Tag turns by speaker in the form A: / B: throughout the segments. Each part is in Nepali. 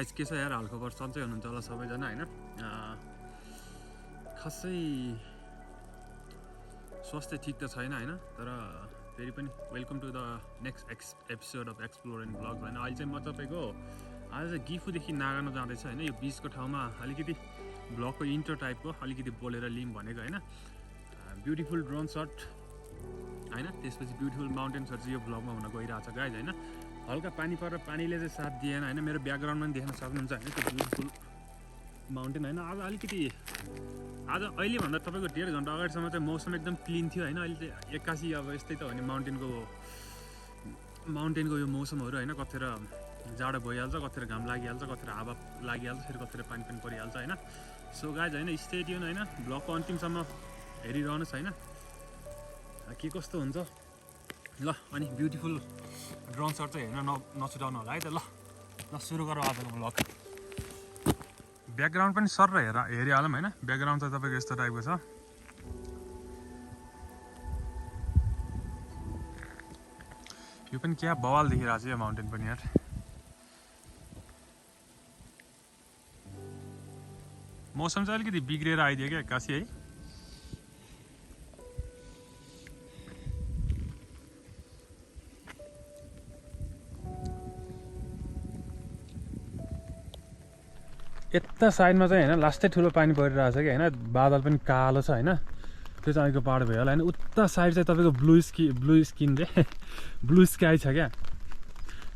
A: गाइस के छ यार हालखबर सन्चै हुनुहुन्छ होला सबैजना हैन खासै स्वास्थ्य ठीक त छैन हैन तर फेरि पनि welcome to the next episode of explore and blogs हैन अहिले चाहिँ म तपाईको आज चाहिँ गिफुदेखि नागानो जाँदैछ हैन यो बीचको ठाउँमा अलिकति ब्लगको इन्ट्रो टाइपको अलिकति बोलेर लिम भनेको हैन ब्युटिफुल ड्रोन शट हैन त्यसपछि ब्युटिफुल माउन्टेन शट चाहिँ यो ब्लगमा हुन गइरहेछ गाइज हैन हल्का पानी परेर पानीले चाहिँ साथ दिएन हैन मेरो ब्याकग्राउन्डमा पनि देख्न सक्नुहुन्छ हैन त्यो ब्युटिफुल माउन्टेन हैन आज अलिकति आज अहिले भन्दा तपाईको 1.5 घण्टा अगाडिसम्म चाहिँ मौसम एकदम क्लिन थियो हैन अहिले चाहिँ एक्कासी अब यस्तै त हो नि माउन्टेनको यो मौसमहरु हैन कतिखेर जाडो भइहाल्छ कतिखेर घाम लागिहाल्छ कतिखेर हावा लागिहाल्छ फेरि कतिखेर पानी पनि परिहाल्छ हैन सो गाइज हैन स्टे ट्युन हैन ब्लगको अन्तिमसम्म हेरिरहनुस् हैन के कस्तो हुन्छ ल अनि ब्युटिफुल ड्रोन शट चाहिँ हेर्न नछुटाउनु होला है त ल सुरु गरौँ आजको ब्लग ब्याकग्राउन्ड पनि सर हेरिहालौँ हैन ब्याकग्राउन्ड चाहिँ तपाईको यस्तो टाइपको छ यो पनि क्या बवाल देखिरहेको छ यो माउन्टेन पनि यार मौसम चाहिँ अलिकति बिग्रेर आइदियो क्या एक्कासी है यता साइडमा चाहिँ हैन लास्टै ठुलो पानी परिरहेछ कि हैन बादल पनि कालो छ हैन त्यो चाहिँ अहिलेको पहाड भयो होला हैन उता साइड चाहिँ तपाईको ब्लू स्किन रे ब्लू स्काई छ क्या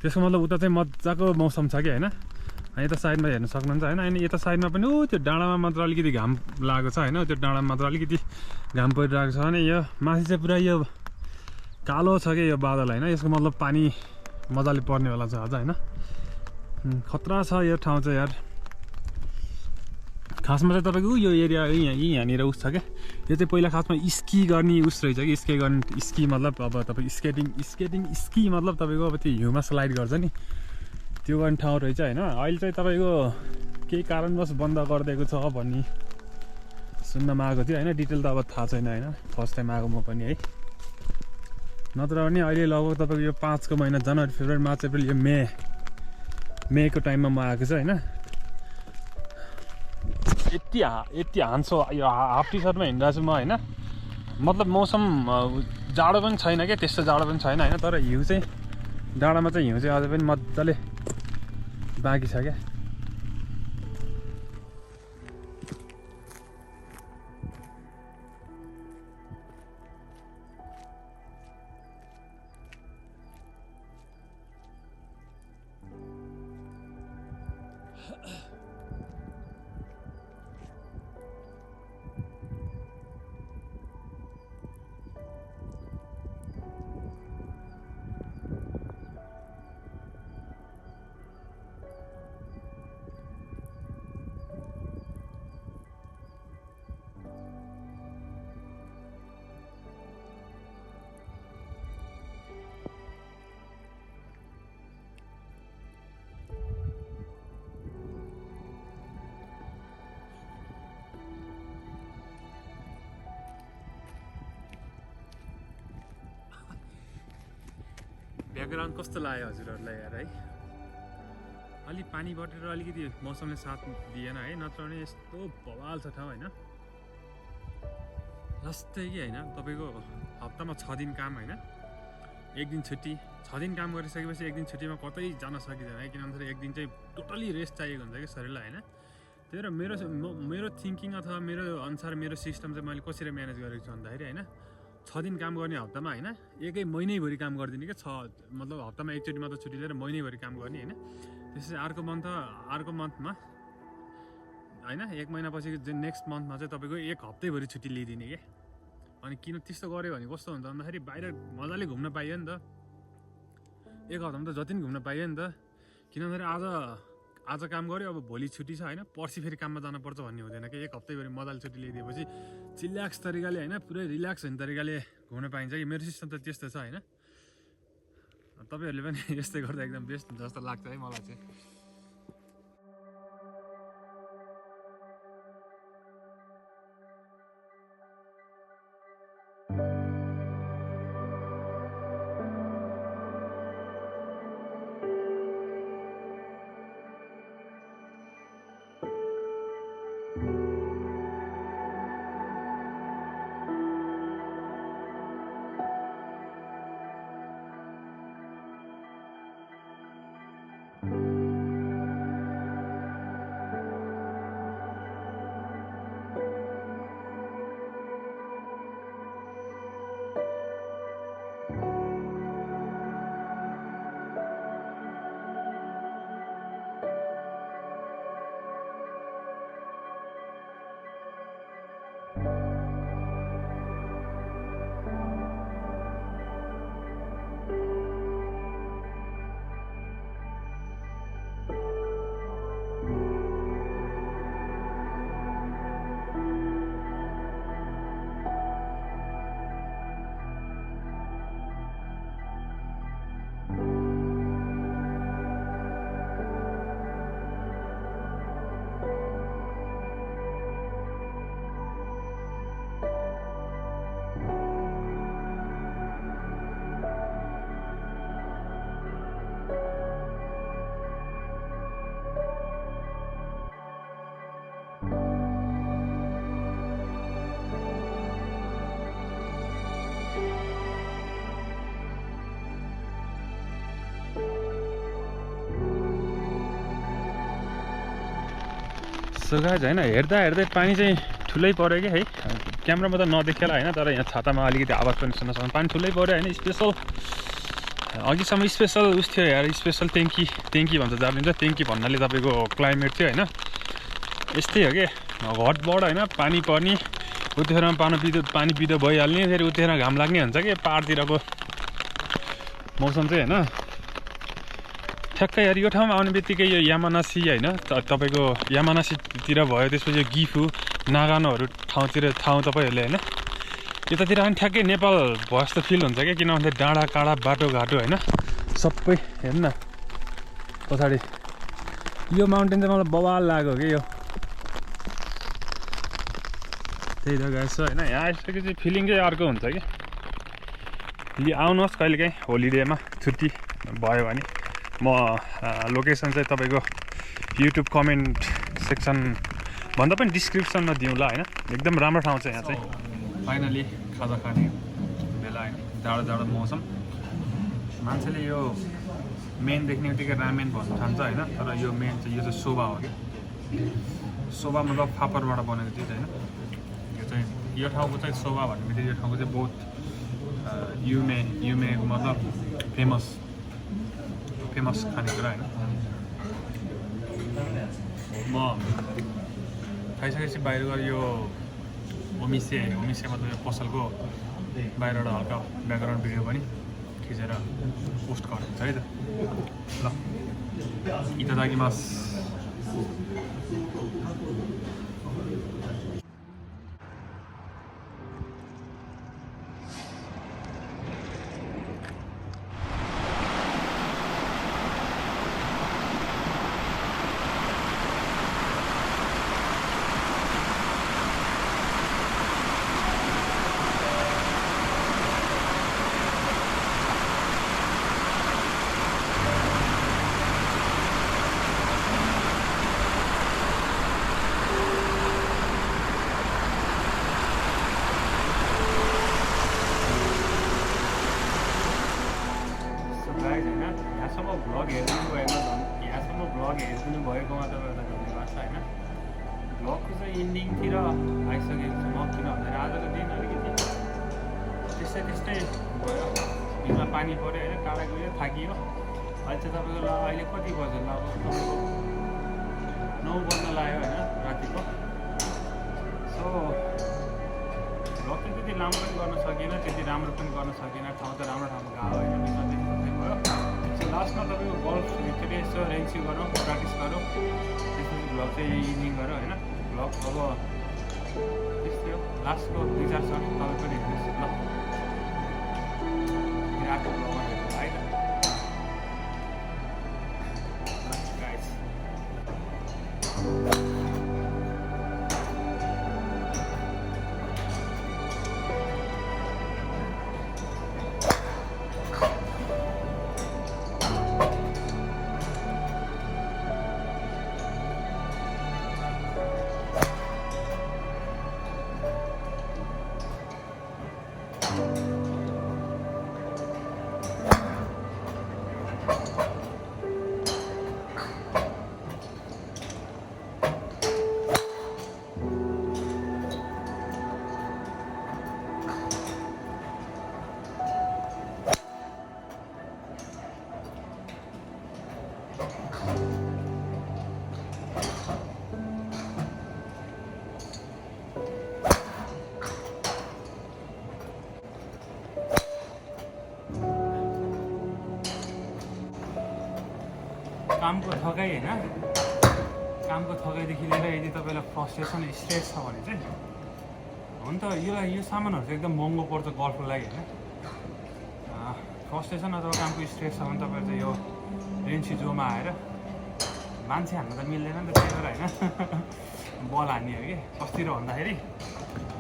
A: त्यसको मतलब उता चाहिँ मजाको मौसम छ कि हैन अनि यता साइडमा हेर्न सक्नुहुन्छ हैन अनि यता साइडमा पनि त्यो डाँडामा मात्र अलिकति घाम लागेको छ हैन त्यो डाँडामा मात्र अलिकति घाम परिरहेको छ अनि यो माथि चाहिँ पुरा यो कालो छ कि यो बादल हैन यसको मतलब पानी मजाले पर्ने वाला छ अझ हैन खतरा छ यो ठाउँ चाहिँ यार खासमा चाहिँ तपाईको यो एरिया यहाँनिर उस छ क्या यो चाहिँ पहिला खासमा स्की गर्ने उस रहेछ कि स्की मतलब अब तपाईँ स्की मतलब तपाईँको अब त्यो हिउँमा स्लाइड गर्छ नि त्यो गर्ने ठाउँ रहेछ होइन अहिले चाहिँ तपाईँको केही कारणवश बन्द गरिदिएको छ भन्ने सुन्नमा आएको थियो होइन डिटेल त अब थाहा छैन होइन फर्स्ट टाइम आएको म पनि है नत्र पनि अहिले लगभग तपाईँको यो 5 को महिना जनवरी फेब्रुअरी मार्च अप्रिल यो मेको टाइममा म आएको छु होइन यति हान्सो यो हाफ टी सर्टमा हिँडिरहेको छु म होइन मतलब मौसम जाडो पनि छैन क्या त्यस्तो जाडो पनि छैन होइन तर हिउँ चाहिँ डाँडामा चाहिँ हिउँ चाहिँ अझै पनि मजाले बाँकी छ क्या ब्याकग्राउन्ड कस्तो लाग्यो हजुरहरूलाई यार है अलि पानी बटेर अलिकति मौसमले साथ दिएन है नत्र भने यस्तो बवाल छ ठाउँ होइन जस्तै कि होइन तपाईँको हप्तामा 6 दिन काम होइन 1 दिन छुट्टी 6 दिन काम गरिसकेपछि 1 दिन छुट्टीमा कतै जान सकिँदैन है किनभने एक दिन चाहिँ टोटली रेस्ट चाहिएको हुन्छ कि शरीरलाई होइन त्यही भएर मेरो थिङ्किङ अथवा मेरो अनुसार मेरो सिस्टम चाहिँ मैले कसरी म्यानेज गरेको छु भन्दाखेरि होइन 6 दिन काम गर्ने हप्तामा होइन एकै महिनैभरि काम गरिदिने क्या मतलब हप्तामा एकचोटि मात्र छुट्टी लिएर महिनैभरि काम गर्ने होइन त्यसपछि अर्को मन्थमा होइन 1 महिनापछि नेक्स्ट मन्थमा चाहिँ तपाईँको 1 हप्तैभरि छुट्टी लिइदिने क्या अनि किन त्यस्तो गऱ्यो भने कस्तो हुन्छ भन्दाखेरि बाहिर मजाले घुम्न पाइयो नि त 1 हप्तामा त जति पनि घुम्न पाइयो नि त किनभने आज काम गऱ्यो अब भोलि छुट्टी छ होइन पर्सि फेरि काममा जानुपर्छ भन्ने हुँदैन कि 1 हप्तैभरि मजाले छुट्टी लिइदिएपछि चिल्याक्स तरिकाले होइन पुरै रिल्याक्स हुने तरिकाले घुम्न पाइन्छ कि मेरो सिस्टम त त्यस्तो छ होइन तपाईहरुले पनि यस्तै गर्दा एकदम बेस्ट हुन्छ जस्तो लाग्छ है मलाई चाहिँ सो गाइज होइन हेर्दा हेर्दै पानी चाहिँ ठुलै पऱ्यो कि है क्यामेरामा त नदेखेला होइन तर यहाँ छातामा अलिकति आवाज पनि सुन्न सक्छ पानी ठुलै पऱ्यो होइन स्पेसल अघिसम्म स्पेसल उस थियो यार स्पेसल ट्याङ्की भन्छ जानिन्छ ट्याङ्की भन्नाले तपाईँको क्लाइमेट थियो होइन यस्तै हो कि घटबड होइन पानी पर्ने उतिखेरमा पानी पिँदो भइहाल्ने फेरि उतिखेर घाम लाग्ने हुन्छ कि पाहाडतिरको मौसम चाहिँ होइन ठ्याक्कै यार यो ठाउँमा आउने बित्तिकै यो यामानासी होइन तपाईँको यामानासीतिर भयो त्यसपछि यो गिफु नागानोहरू ठाउँ तपाईँहरूले होइन यतातिर पनि ठ्याक्कै नेपाल भयो जस्तो फिल हुन्छ क्या किन भन्दा डाँडा काँडा बाटोघाटो होइन सबै हेर्नु न पछाडि यो माउन्टेन चाहिँ मलाई बवाल लाग्यो कि यो त्यही त गाइस होइन यहाँ आइसकेपछि फिलिङ चाहिँ अर्को हुन्छ कि आउनुहोस् कहिलेकाहीँ होलिडेमा छुट्टी भयो भने म लोकेसन चाहिँ तपाईँको युट्युब कमेन्ट सेक्सन भन्दा पनि डिस्क्रिप्सनमा दिउँला होइन एकदम राम्रो ठाउँ छ यहाँ चाहिँ फाइनली खाजा खाने बेला होइन जाडो मौसम मान्छेले यो मेन देख्ने बित्तिकै रामेन भन्नु ठान्छ होइन तर यो मेन चाहिँ यो चाहिँ सोबा हो कि सोबा मतलब फापरबाट बनेको चिज होइन यो चाहिँ यो ठाउँको चाहिँ सोबा भन्ने बित्तिकै यो ठाउँको चाहिँ बहुत युमेको मतलब फेमस खानेकुरा होइन म खाइसकेपछि बाहिर गएर यो होमिस्टे मतलब यो पसलको बाहिरबाट हल्का ब्याकग्राउन्ड भिडियो पनि खिचेर पोस्ट गरिदिन्छ है त ल इतादाकिमास भ्लग हेरिदिनु भएकोमा तपाईँहरूलाई धन्यवाद छ होइन भ्लगको चाहिँ इन्डिङतिर आइसकेको छु म किन भन्दाखेरि आजको दिन अलिकति त्यस्तै भयो हिउँमा पानी पऱ्यो होइन टाढा गयो थाकियो अहिले चाहिँ तपाईँको ल अहिले कति बज्यो ल अब तपाईँको 9 बज्न लाग्यो होइन रातिको सो भ्लग चाहिँ त्यति लामो पनि गर्न सकिनँ त्यति राम्रो पनि गर्न सकिनँ ठाउँ त राम्रो ठाउँमा गएको होइन बिचमा त्यस्तै भयो लास्टमा तपाईँको गल्फ भित्रै यसो रेन्सी गरौँ प्र्याक्टिस गरौँ त्यसपछि भ्लग चाहिँ इभिनिङ गरौँ होइन भ्लग अब त्यस्तै हो लास्टको 2-4 सट तपाईँ पनि हेर्नुहोस् ल रातको भ्लगमा हेर्नु है त गाइस कामको थकाइ होइन कामको थकाइदेखि लिएर यदि तपाईँलाई फ्रस्ट्रेसन स्ट्रेस छ भने चाहिँ हो नि त यो सामानहरू चाहिँ एकदम महँगो पर्छ गल्फको लागि होइन फ्रस्ट्रेसन अथवा कामको स्ट्रेस छ भने तपाईँहरू चाहिँ यो रेन्सी जोमा आएर मान्छे हान्न त मिल्दैन नि त त्यही भएर होइन बल हान्ने हो कि कस्तिर भन्दाखेरि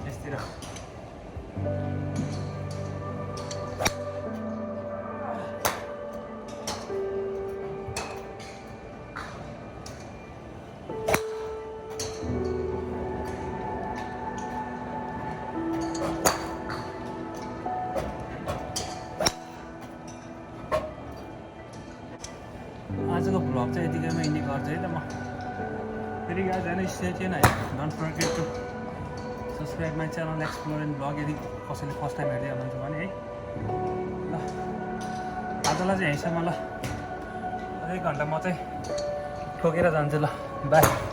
A: यसतिर आजको भ्लग चाहिँ यतिकैमा इन्डिङ गर्छु है त म फेरि गाइज होइन स्टे ट्युन है, don't forget to subscribe my channel explore and blog यदि कसैले फर्स्ट टाइम हेर्दै हुनुहुन्छ भने है। ल आजलाई चाहिँ यहीँसम्म, ल 1 घन्टा म चाहिँ ठोकेर जान्छु, ल बाई।